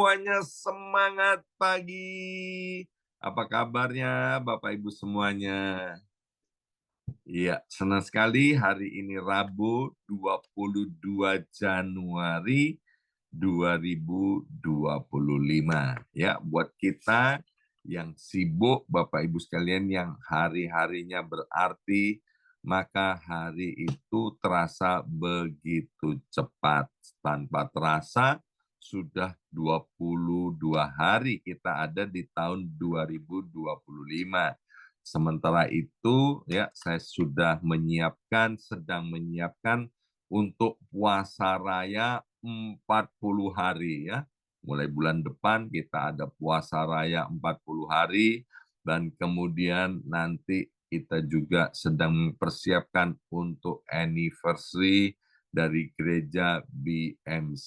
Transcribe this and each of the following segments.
semuanya, semangat pagi. Apa kabarnya Bapak Ibu semuanya? Iya, senang sekali hari ini Rabu 22 Januari 2025. Ya, buat kita yang sibuk, Bapak Ibu sekalian yang hari-harinya berarti, maka hari itu terasa begitu cepat. Tanpa terasa, sudah 22 hari kita ada di tahun 2025. Sementara itu, ya, saya sudah sedang menyiapkan untuk puasa raya 40 hari, ya. Mulai bulan depan kita ada puasa raya 40 hari, dan kemudian nanti kita juga sedang mempersiapkan untuk anniversary dari gereja BMC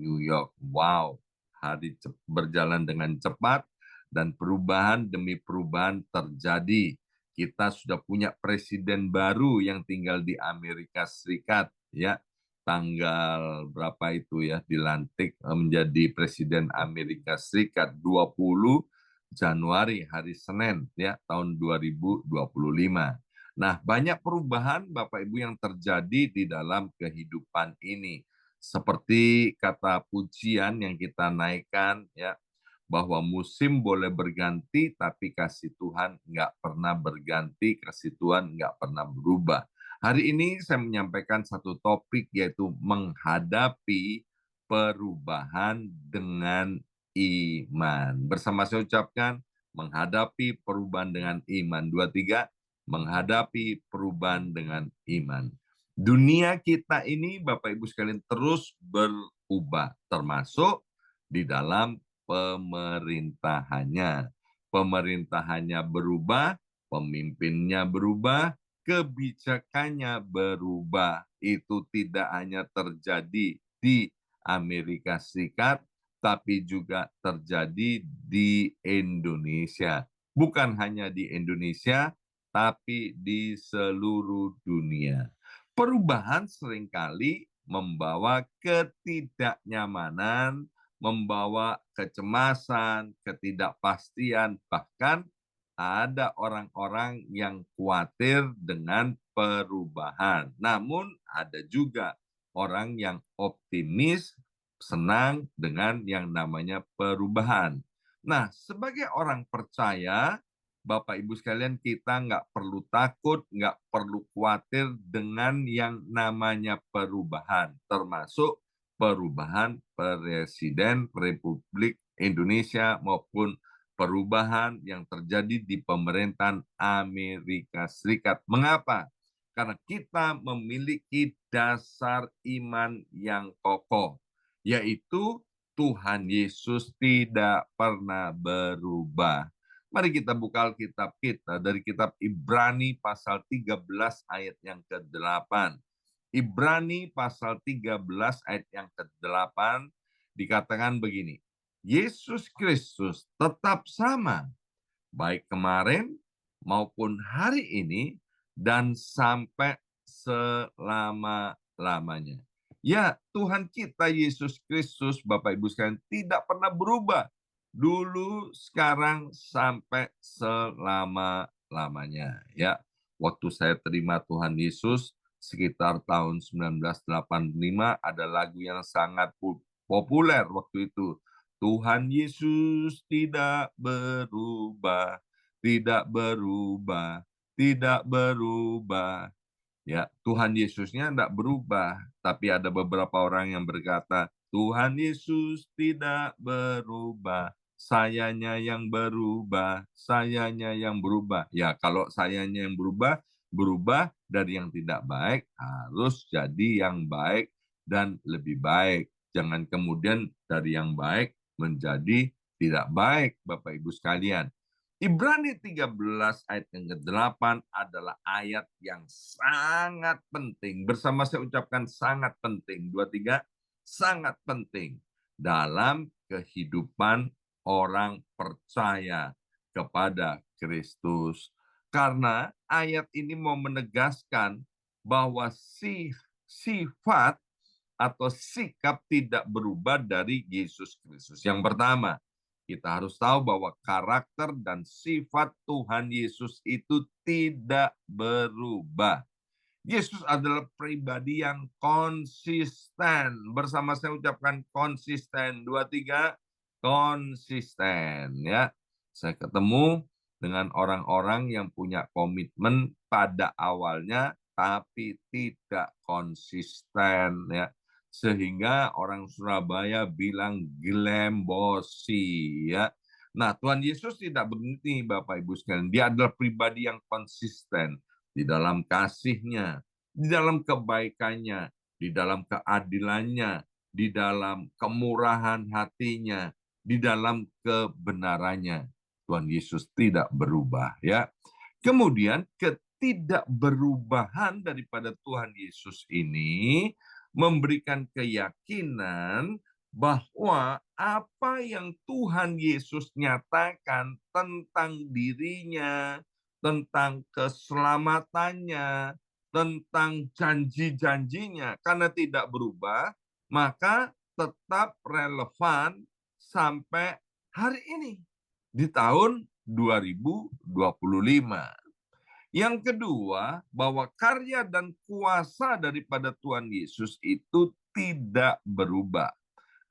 New York. Wow, hari berjalan dengan cepat, dan perubahan demi perubahan terjadi. Kita sudah punya presiden baru yang tinggal di Amerika Serikat, ya. Tanggal berapa itu ya dilantik menjadi presiden Amerika Serikat 20 Januari hari Senin ya tahun 2025. Nah, banyak perubahan Bapak Ibu yang terjadi di dalam kehidupan ini. Seperti kata pujian yang kita naikkan ya, bahwa musim boleh berganti, tapi kasih Tuhan nggak pernah berganti, kasih Tuhan nggak pernah berubah. Hari ini saya menyampaikan satu topik, yaitu menghadapi perubahan dengan iman. Bersama saya ucapkan, menghadapi perubahan dengan iman. 2, 3, menghadapi perubahan dengan iman. Dunia kita ini, Bapak Ibu sekalian, terus berubah, termasuk di dalam pemerintahannya. Pemerintahannya berubah, pemimpinnya berubah, kebijakannya berubah. Itu tidak hanya terjadi di Amerika Serikat, tapi juga terjadi di Indonesia. Bukan hanya di Indonesia, tapi di seluruh dunia. Perubahan seringkali membawa ketidaknyamanan, membawa kecemasan, ketidakpastian, bahkan ada orang-orang yang khawatir dengan perubahan. Namun ada juga orang yang optimis, senang dengan yang namanya perubahan. Nah, sebagai orang percaya, Bapak Ibu sekalian, kita nggak perlu takut, nggak perlu khawatir dengan yang namanya perubahan, termasuk perubahan Presiden Republik Indonesia maupun perubahan yang terjadi di pemerintahan Amerika Serikat. Mengapa? Karena kita memiliki dasar iman yang kokoh, yaitu Tuhan Yesus tidak pernah berubah. Mari kita buka Alkitab kita dari kitab Ibrani pasal 13 ayat yang ke-8. Ibrani pasal 13 ayat yang ke-8 dikatakan begini, Yesus Kristus tetap sama, baik kemarin maupun hari ini dan sampai selama-lamanya. Ya, Tuhan kita Yesus Kristus, Bapak Ibu sekalian, tidak pernah berubah. Dulu, sekarang, sampai selama-lamanya. Ya, waktu saya terima Tuhan Yesus, sekitar tahun 1985, ada lagu yang sangat populer waktu itu. Tuhan Yesus tidak berubah, tidak berubah, tidak berubah. Ya, Tuhan Yesusnya tidak berubah, tapi ada beberapa orang yang berkata, Tuhan Yesus tidak berubah, sayanya yang berubah, sayanya yang berubah. Ya, kalau sayanya yang berubah, berubah dari yang tidak baik, harus jadi yang baik dan lebih baik. Jangan kemudian dari yang baik menjadi tidak baik, Bapak Ibu sekalian. Ibrani 13 ayat yang ke-8 adalah ayat yang sangat penting. Bersama saya ucapkan sangat penting. 2, 3, sangat penting dalam kehidupan orang percaya kepada Kristus. Karena ayat ini mau menegaskan bahwa sifat atau sikap tidak berubah dari Yesus Kristus. Yang pertama, kita harus tahu bahwa karakter dan sifat Tuhan Yesus itu tidak berubah. Yesus adalah pribadi yang konsisten. Bersama saya ucapkan konsisten. 2, 3, konsisten. Ya, saya ketemu dengan orang-orang yang punya komitmen pada awalnya, tapi tidak konsisten. Ya, sehingga orang Surabaya bilang glembosi. Ya, nah Tuhan Yesus tidak begini, Bapak Ibu sekalian. Dia adalah pribadi yang konsisten di dalam kasihnya, di dalam kebaikannya, di dalam keadilannya, di dalam kemurahan hatinya, di dalam kebenarannya. Tuhan Yesus tidak berubah, ya. Kemudian ketidakberubahan daripada Tuhan Yesus ini memberikan keyakinan bahwa apa yang Tuhan Yesus nyatakan tentang dirinya, tentang keselamatannya, tentang janji-janjinya, karena tidak berubah, maka tetap relevan sampai hari ini, di tahun 2025. Yang kedua, bahwa karya dan kuasa daripada Tuhan Yesus itu tidak berubah.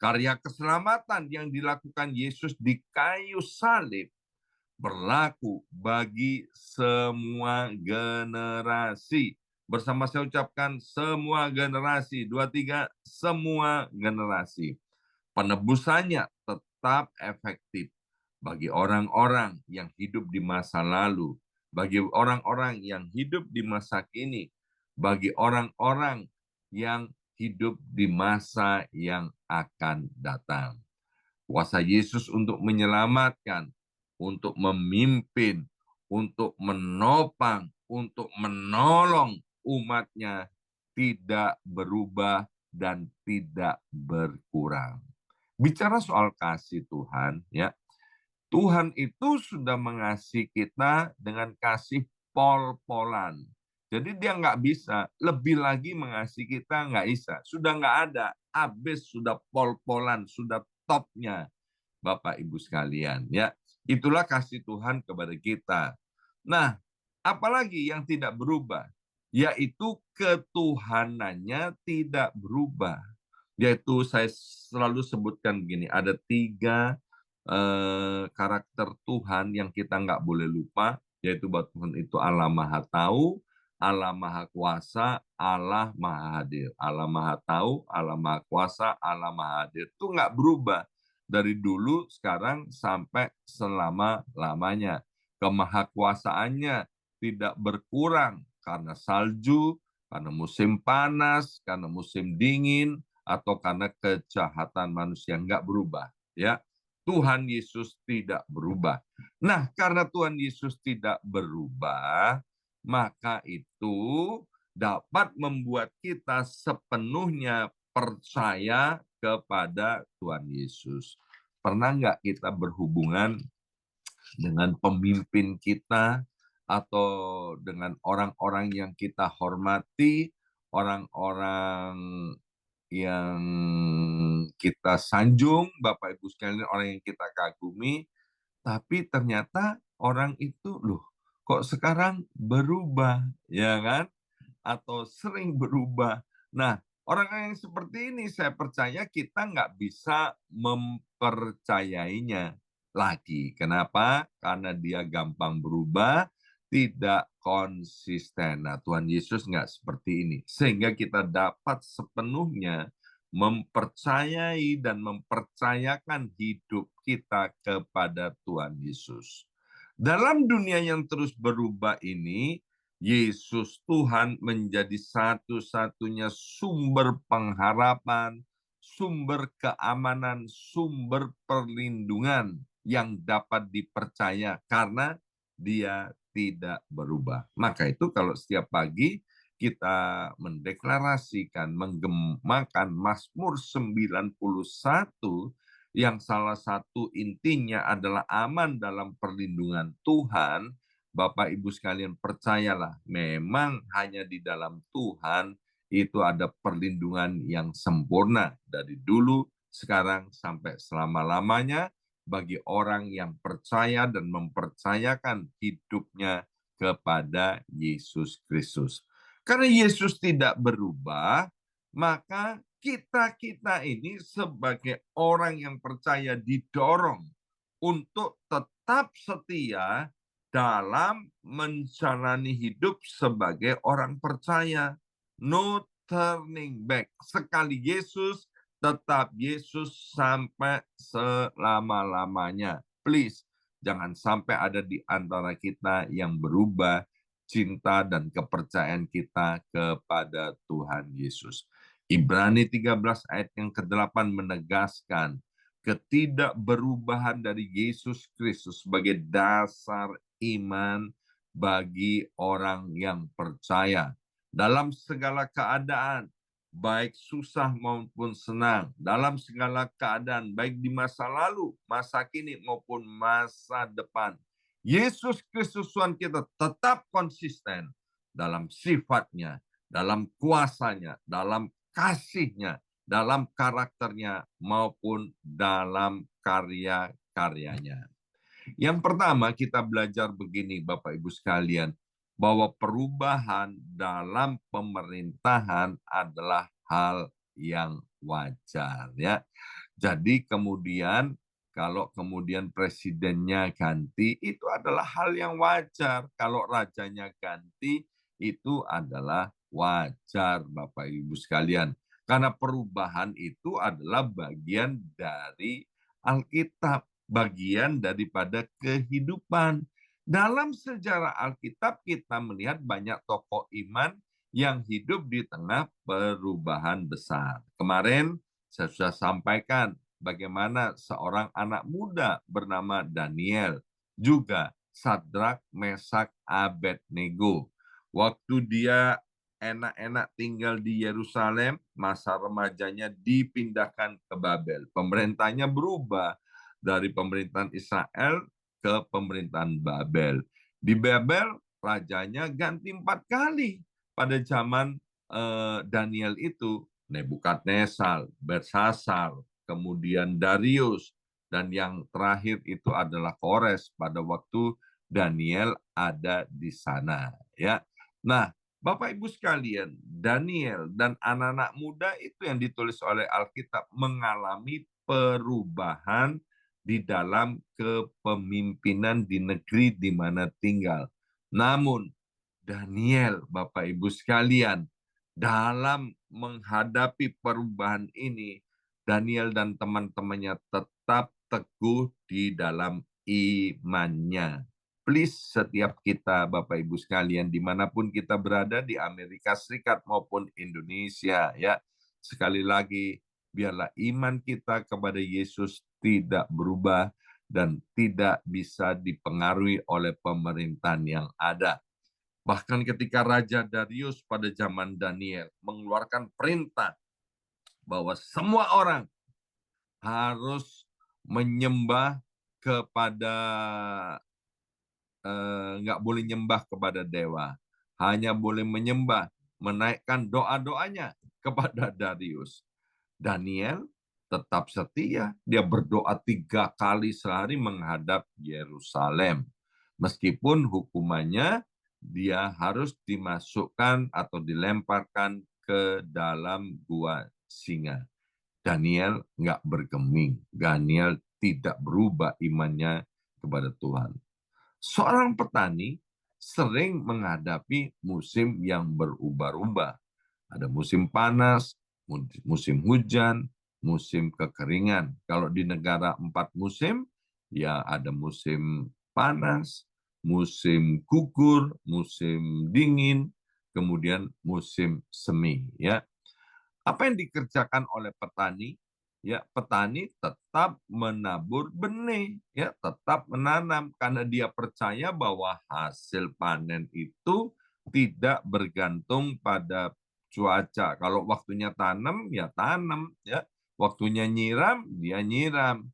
Karya keselamatan yang dilakukan Yesus di kayu salib berlaku bagi semua generasi. Bersama saya ucapkan semua generasi. 2, 3, semua generasi. Penebusannya tetap efektif bagi orang-orang yang hidup di masa lalu, bagi orang-orang yang hidup di masa kini, bagi orang-orang yang hidup di masa yang akan datang. Kuasa Yesus untuk menyelamatkan, untuk memimpin, untuk menopang, untuk menolong umatnya tidak berubah dan tidak berkurang. Bicara soal kasih Tuhan, ya, Tuhan itu sudah mengasihi kita dengan kasih pol-polan. Jadi dia nggak bisa lebih lagi mengasihi kita, nggak bisa. Sudah nggak ada, habis, sudah pol-polan, sudah topnya, Bapak Ibu sekalian. Ya, itulah kasih Tuhan kepada kita. Nah, apalagi yang tidak berubah? Yaitu ketuhanannya tidak berubah. Yaitu saya selalu sebutkan begini, ada 3 karakter Tuhan yang kita nggak boleh lupa, yaitu bahwa Tuhan itu Allah Maha Tahu, Allah Maha Kuasa, Allah Maha Hadir. Allah Maha Tahu, Allah Maha Kuasa, Allah Maha Hadir. Itu nggak berubah dari dulu, sekarang, sampai selama-lamanya. Kemahakuasaannya tidak berkurang karena salju, karena musim panas, karena musim dingin, atau karena kejahatan manusia. Nggak berubah. Ya, Tuhan Yesus tidak berubah. Nah, karena Tuhan Yesus tidak berubah, maka itu dapat membuat kita sepenuhnya percaya kepada Tuhan Yesus. Pernah nggak kita berhubungan dengan pemimpin kita atau dengan orang-orang yang kita hormati, orang-orang yang kita sanjung, Bapak Ibu sekalian, orang yang kita kagumi, tapi ternyata orang itu, loh, kok sekarang berubah, ya kan? Atau sering berubah. Nah, orang yang seperti ini saya percaya kita nggak bisa mempercayainya lagi. Kenapa? Karena dia gampang berubah, tidak konsisten. Nah, Tuhan Yesus nggak seperti ini. Sehingga kita dapat sepenuhnya mempercayai dan mempercayakan hidup kita kepada Tuhan Yesus. Dalam dunia yang terus berubah ini, Yesus Tuhan menjadi satu-satunya sumber pengharapan, sumber keamanan, sumber perlindungan yang dapat dipercaya karena dia tidak berubah. Maka itu kalau setiap pagi kita mendeklarasikan, menggemakan Mazmur 91 yang salah satu intinya adalah aman dalam perlindungan Tuhan, Bapak Ibu sekalian percayalah, memang hanya di dalam Tuhan itu ada perlindungan yang sempurna dari dulu, sekarang, sampai selama-lamanya bagi orang yang percaya dan mempercayakan hidupnya kepada Yesus Kristus. Karena Yesus tidak berubah, maka kita ini sebagai orang yang percaya didorong untuk tetap setia dalam menjalani hidup sebagai orang percaya. No turning back. Sekali Yesus, tetap Yesus sampai selama-lamanya. Please, jangan sampai ada di antara kita yang berubah cinta dan kepercayaan kita kepada Tuhan Yesus. Ibrani 13 ayat yang ke-8 menegaskan ketidakberubahan dari Yesus Kristus sebagai dasar iman bagi orang yang percaya. Dalam segala keadaan, baik susah maupun senang, dalam segala keadaan, baik di masa lalu, masa kini, maupun masa depan, Yesus Kristus Tuhan kita tetap konsisten dalam sifatnya, dalam kuasanya, dalam kasihnya, dalam karakternya, maupun dalam karya-karyanya. Yang pertama, kita belajar begini, Bapak Ibu sekalian, bahwa perubahan dalam pemerintahan adalah hal yang wajar, ya. Jadi kemudian kalau kemudian presidennya ganti, itu adalah hal yang wajar. Kalau rajanya ganti, itu adalah wajar, Bapak Ibu sekalian. Karena perubahan itu adalah bagian dari Alkitab, bagian daripada kehidupan. Dalam sejarah Alkitab kita melihat banyak tokoh iman yang hidup di tengah perubahan besar. Kemarin saya sudah sampaikan bagaimana seorang anak muda bernama Daniel, juga Sadrak, Mesak, Abednego. Waktu dia enak-enak tinggal di Yerusalem, masa remajanya dipindahkan ke Babel. Pemerintahnya berubah dari pemerintahan Israel ke pemerintahan Babel. Di Babel, rajanya ganti 4 kali. Pada zaman Daniel itu, Nebukadnezar, Belshazzar, kemudian Darius, dan yang terakhir itu adalah Kores pada waktu Daniel ada di sana. Ya, nah, Bapak Ibu sekalian, Daniel dan anak-anak muda itu yang ditulis oleh Alkitab mengalami perubahan di dalam kepemimpinan di negeri di mana tinggal. Namun, Daniel, Bapak Ibu sekalian, dalam menghadapi perubahan ini, Daniel dan teman-temannya tetap teguh di dalam imannya. Please, setiap kita, Bapak Ibu sekalian, dimanapun kita berada di Amerika Serikat maupun Indonesia, ya, sekali lagi, biarlah iman kita kepada Yesus tidak berubah dan tidak bisa dipengaruhi oleh pemerintahan yang ada. Bahkan ketika Raja Darius pada zaman Daniel mengeluarkan perintah bahwa semua orang harus menyembah kepada, nggak boleh nyembah kepada dewa, hanya boleh menyembah, menaikkan doa-doanya kepada Darius. Daniel tetap setia, dia berdoa 3 kali sehari menghadap Yerusalem. Meskipun hukumannya dia harus dimasukkan atau dilemparkan ke dalam gua singa. Daniel nggak bergeming. Daniel tidak berubah imannya kepada Tuhan. Seorang petani sering menghadapi musim yang berubah-ubah. Ada musim panas, musim hujan, musim kekeringan. Kalau di negara 4 musim, ya ada musim panas, musim gugur, musim dingin, kemudian musim semi. Ya, apa yang dikerjakan oleh petani? Ya, petani tetap menabur benih, ya, tetap menanam karena dia percaya bahwa hasil panen itu tidak bergantung pada cuaca. Kalau waktunya tanam, ya tanam, ya. Waktunya nyiram, dia nyiram.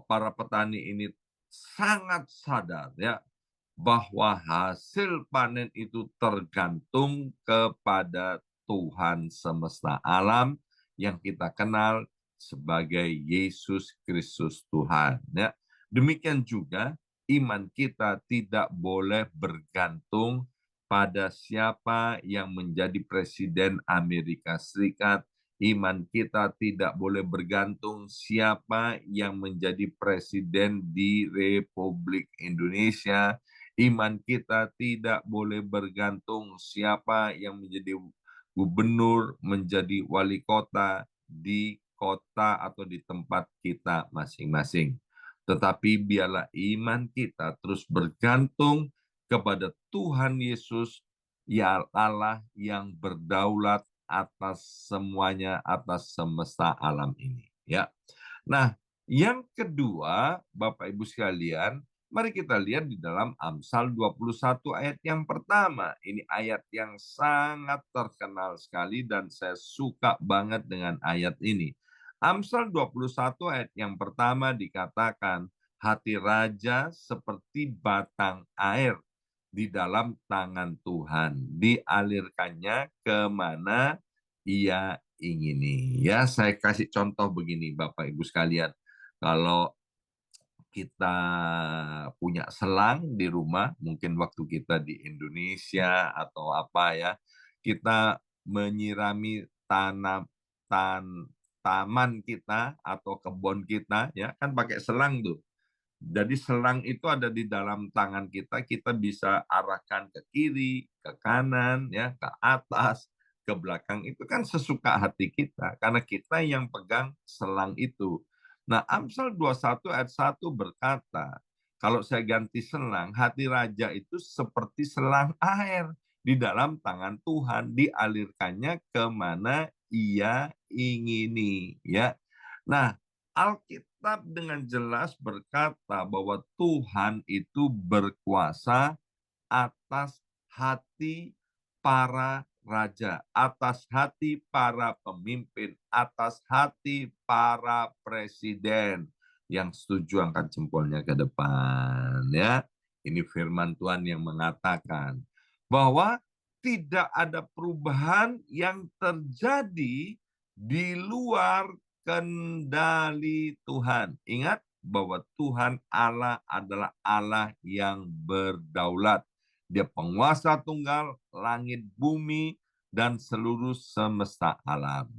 Para petani ini sangat sadar, ya, bahwa hasil panen itu tergantung kepada Tuhan semesta alam yang kita kenal sebagai Yesus Kristus Tuhan. Ya. Demikian juga iman kita tidak boleh bergantung pada siapa yang menjadi presiden Amerika Serikat. Iman kita tidak boleh bergantung siapa yang menjadi presiden di Republik Indonesia. Iman kita tidak boleh bergantung siapa yang menjadi gubernur, menjadi wali kota di kota atau di tempat kita masing-masing. Tetapi biarlah iman kita terus bergantung kepada Tuhan Yesus, ya Allah yang berdaulat atas semuanya, atas semesta alam ini. Ya. Nah, yang kedua, Bapak Ibu sekalian, mari kita lihat di dalam Amsal 21 ayat yang pertama. Ini ayat yang sangat terkenal sekali dan saya suka banget dengan ayat ini. Amsal 21 ayat yang pertama dikatakan, hati raja seperti batang air di dalam tangan Tuhan, dialirkannya kemana ia ingini. Ya, saya kasih contoh begini, Bapak Ibu sekalian. Kalau kita punya selang di rumah, mungkin waktu kita di Indonesia atau apa ya, kita menyirami taman kita atau kebun kita, ya kan pakai selang tuh. Jadi selang itu ada di dalam tangan kita, kita bisa arahkan ke kiri, ke kanan, ya, ke atas, ke belakang. Itu kan sesuka hati kita, karena kita yang pegang selang itu. Nah, Amsal 21 ayat 1 berkata, kalau saya ganti selang, hati raja itu seperti selang air di dalam tangan Tuhan, dialirkannya kemana ia ingini. Ya. Nah, Alkitab dengan jelas berkata bahwa Tuhan itu berkuasa atas hati para raja, atas hati para pemimpin, atas hati para presiden. Yang setuju angkat jempolnya ke depan, ya. Ini firman Tuhan yang mengatakan bahwa tidak ada perubahan yang terjadi di luar kendali Tuhan. Ingat bahwa Tuhan Allah adalah Allah yang berdaulat. Dia penguasa tunggal langit bumi dan seluruh semesta alam.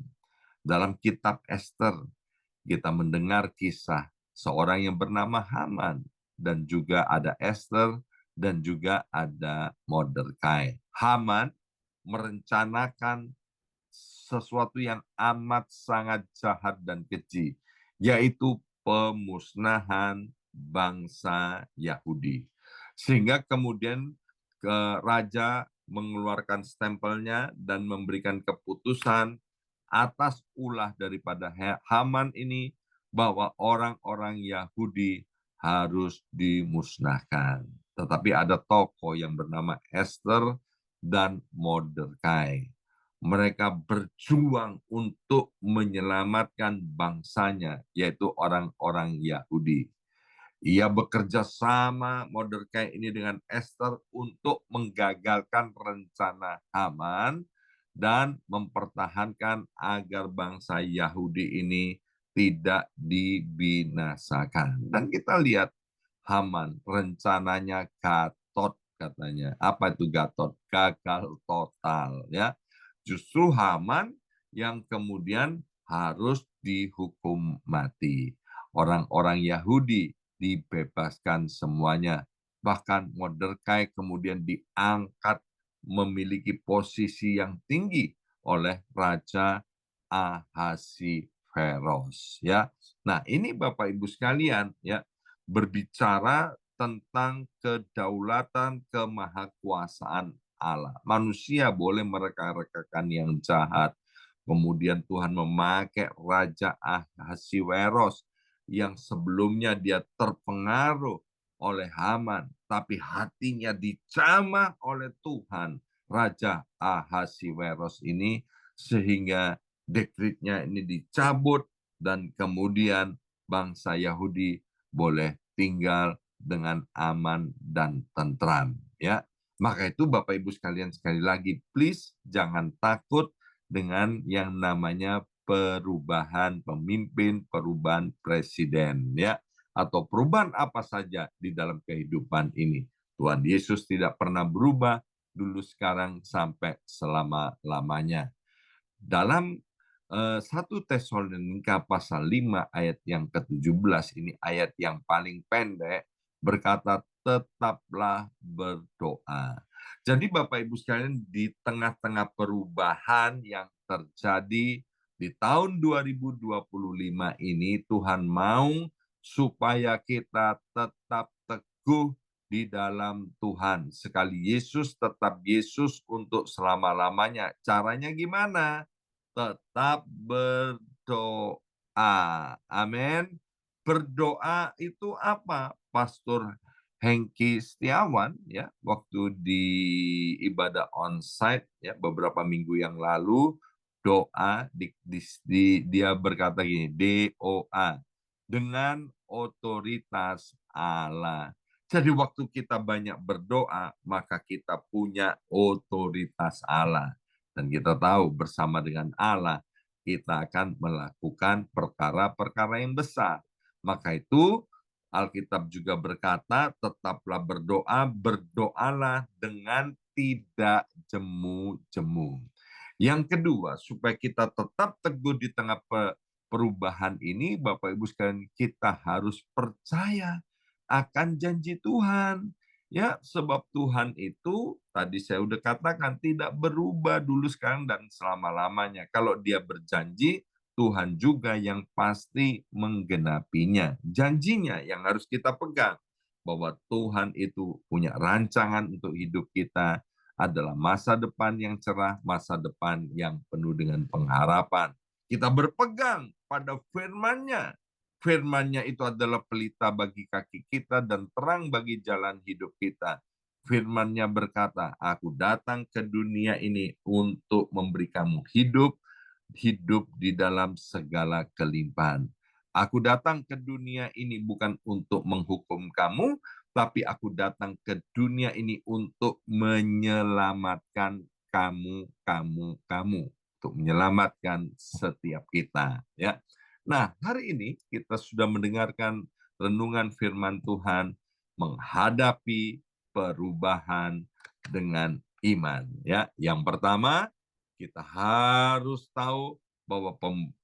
Dalam kitab Esther, kita mendengar kisah seorang yang bernama Haman, dan juga ada Esther, dan juga ada Mordekai. Haman merencanakan sesuatu yang amat sangat jahat dan keji, yaitu pemusnahan bangsa Yahudi. Sehingga kemudian raja mengeluarkan stempelnya dan memberikan keputusan atas ulah daripada Haman ini bahwa orang-orang Yahudi harus dimusnahkan. Tetapi ada tokoh yang bernama Esther dan Mordekai. Mereka berjuang untuk menyelamatkan bangsanya, yaitu orang-orang Yahudi. Ia bekerja sama Mordekai ini dengan Esther untuk menggagalkan rencana Haman dan mempertahankan agar bangsa Yahudi ini tidak dibinasakan. Dan kita lihat Haman rencananya gatot katanya. Apa itu gatot? Gagal total, ya. Justru Haman yang kemudian harus dihukum mati. Orang-orang Yahudi dibebaskan semuanya. Bahkan Mordekai kemudian diangkat memiliki posisi yang tinggi oleh Raja Ahasiveros. Ya, nah ini Bapak Ibu sekalian, ya, berbicara tentang kedaulatan kemahakuasaan Allah. Manusia boleh mereka-rekakan yang jahat. Kemudian Tuhan memakai Raja Ahasiveros yang sebelumnya dia terpengaruh oleh Haman, tapi hatinya dijamah oleh Tuhan, Raja Ahasiveros ini, sehingga dekretnya ini dicabut dan kemudian bangsa Yahudi boleh tinggal dengan aman dan tentram. Ya, maka itu Bapak Ibu sekalian, sekali lagi, please jangan takut dengan yang namanya perubahan pemimpin, perubahan presiden, ya, atau perubahan apa saja di dalam kehidupan ini. Tuhan Yesus tidak pernah berubah dulu, sekarang, sampai selama-lamanya. Dalam 1 Tesalonika pasal 5 ayat yang ke-17, ini ayat yang paling pendek, berkata, tetaplah berdoa. Jadi Bapak Ibu sekalian, di tengah-tengah perubahan yang terjadi di tahun 2025 ini, Tuhan mau supaya kita tetap teguh di dalam Tuhan. Sekali Yesus, tetap Yesus untuk selama-lamanya. Caranya gimana? Tetap berdoa. Amin. Berdoa itu apa? Pastor Hengki Setiawan, ya, waktu di ibadah onsite, ya, beberapa minggu yang lalu, doa dia berkata gini, DOA, dengan otoritas Allah. Jadi waktu kita banyak berdoa, maka kita punya otoritas Allah. Dan kita tahu bersama dengan Allah, kita akan melakukan perkara-perkara yang besar. Maka itu Alkitab juga berkata, tetaplah berdoa, berdoalah dengan tidak jemu-jemu. Yang kedua, supaya kita tetap teguh di tengah perubahan ini, Bapak Ibu sekalian, kita harus percaya akan janji Tuhan. Ya, sebab Tuhan itu, tadi saya udah katakan, tidak berubah dulu, sekarang, dan selama-lamanya. Kalau dia berjanji, Tuhan juga yang pasti menggenapinya. Janjinya yang harus kita pegang. Bahwa Tuhan itu punya rancangan untuk hidup kita, adalah masa depan yang cerah, masa depan yang penuh dengan pengharapan. Kita berpegang pada firman-Nya. Firman-Nya itu adalah pelita bagi kaki kita dan terang bagi jalan hidup kita. Firman-Nya berkata, aku datang ke dunia ini untuk memberi kamu hidup di dalam segala kelimpahan. Aku datang ke dunia ini bukan untuk menghukum kamu, tapi aku datang ke dunia ini untuk menyelamatkan kamu. Untuk menyelamatkan setiap kita. Ya. Nah, hari ini kita sudah mendengarkan renungan firman Tuhan menghadapi perubahan dengan iman. Ya, yang pertama, kita harus tahu bahwa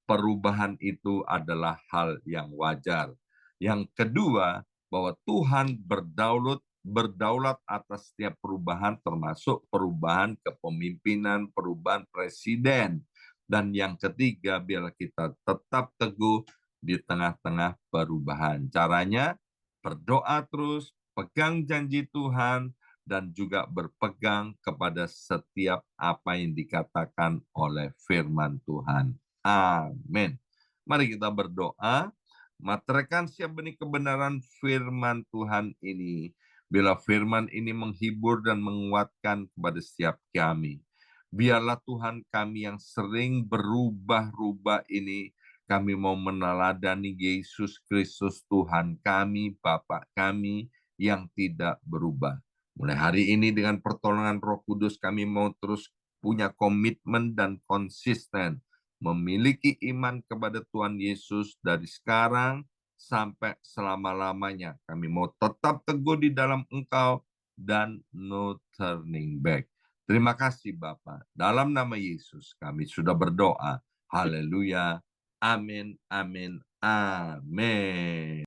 perubahan itu adalah hal yang wajar. Yang kedua, bahwa Tuhan berdaulat atas setiap perubahan, termasuk perubahan kepemimpinan, perubahan presiden. Dan yang ketiga, biarlah kita tetap teguh di tengah-tengah perubahan. Caranya, berdoa terus, pegang janji Tuhan, dan juga berpegang kepada setiap apa yang dikatakan oleh firman Tuhan. Amin. Mari kita berdoa. Materekan siap benih kebenaran firman Tuhan ini. Bila firman ini menghibur dan menguatkan kepada setiap kami. Biarlah Tuhan kami yang sering berubah-ubah ini, kami mau meneladani Yesus Kristus Tuhan kami, Bapa kami yang tidak berubah. Mulai hari ini dengan pertolongan Roh Kudus kami mau terus punya komitmen dan konsisten memiliki iman kepada Tuhan Yesus dari sekarang sampai selama-lamanya. Kami mau tetap teguh di dalam Engkau dan no turning back. Terima kasih Bapa. Dalam nama Yesus kami sudah berdoa. Haleluya. Amin, amin, amin.